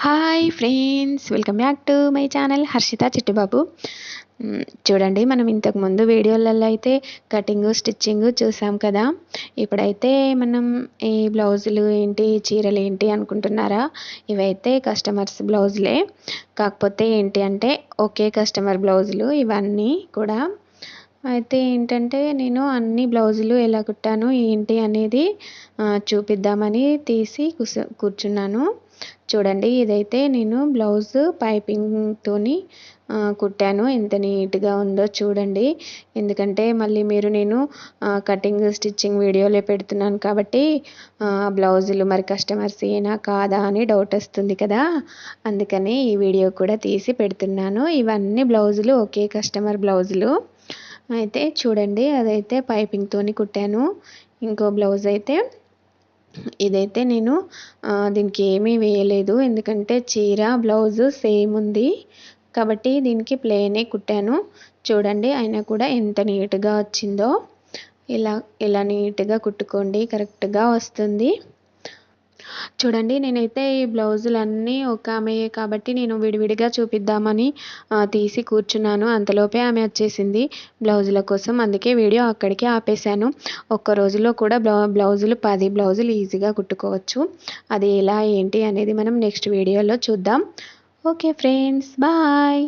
Hi friends, welcome back to my channel Harshitha Chittubabu. చూడండి, మనం ఇంతకుముందు వీడియోలలో అయితే కటింగ్ స్టిచ్చింగ్ చూసాం కదా. ఇప్పుడైతే మనం ఈ బ్లౌజులు ఏంటి, చీరలు ఏంటి అనుకుంటున్నారా? ఇవైతే కస్టమర్స్ బ్లౌజులే. కాకపోతే ఏంటి అంటే ఒకే కస్టమర్ బ్లౌజులు ఇవన్నీ కూడా. అయితే ఏంటంటే నేను అన్ని బ్లౌజులు ఎలా కుట్టాను ఏంటి అనేది చూపిద్దామని తీసి కూర్చున్నాను. చూడండి, ఇదైతే నేను బ్లౌజ్ పైపింగ్తోని కుట్టాను. ఎంత నీట్గా ఉందో చూడండి. ఎందుకంటే మళ్ళీ నేను కటింగ్ స్టిచ్చింగ్ వీడియోలే పెడుతున్నాను కాబట్టి బ్లౌజులు మరి కస్టమర్స్ ఏనా కాదా అని డౌట్ వస్తుంది కదా. అందుకని ఈ వీడియో కూడా తీసి పెడుతున్నాను. ఇవన్నీ బ్లౌజులు ఒకే కస్టమర్ బ్లౌజులు. అయితే చూడండి, అదైతే పైపింగ్తోని కుట్టాను. ఇంకో బ్లౌజ్ అయితే ఇదైతే నేను దీనికి ఏమీ వేయలేదు, ఎందుకంటే చీర బ్లౌజు సేమ్ ఉంది కాబట్టి దీనికి ప్లెయినే కుట్టాను. చూడండి, అయినా కూడా ఎంత నీట్గా వచ్చిందో. ఇలా నీట్గా కుట్టుకోండి, కరెక్ట్గా వస్తుంది. చూడండి, నేనైతే ఈ బ్లౌజులన్నీ ఒక ఆమెయే కాబట్టి నేను విడివిడిగా చూపిద్దామని తీసి కూర్చున్నాను. అంతలోపే ఆమె వచ్చేసింది బ్లౌజుల కోసం. అందుకే వీడియో అక్కడికే ఆపేశాను. ఒక్క రోజులో కూడా బ్లౌజులు 10 బ్లౌజులు ఈజీగా కుట్టుకోవచ్చు. అది ఎలా ఏంటి అనేది మనం నెక్స్ట్ వీడియోలో చూద్దాం. Okay friends, bye.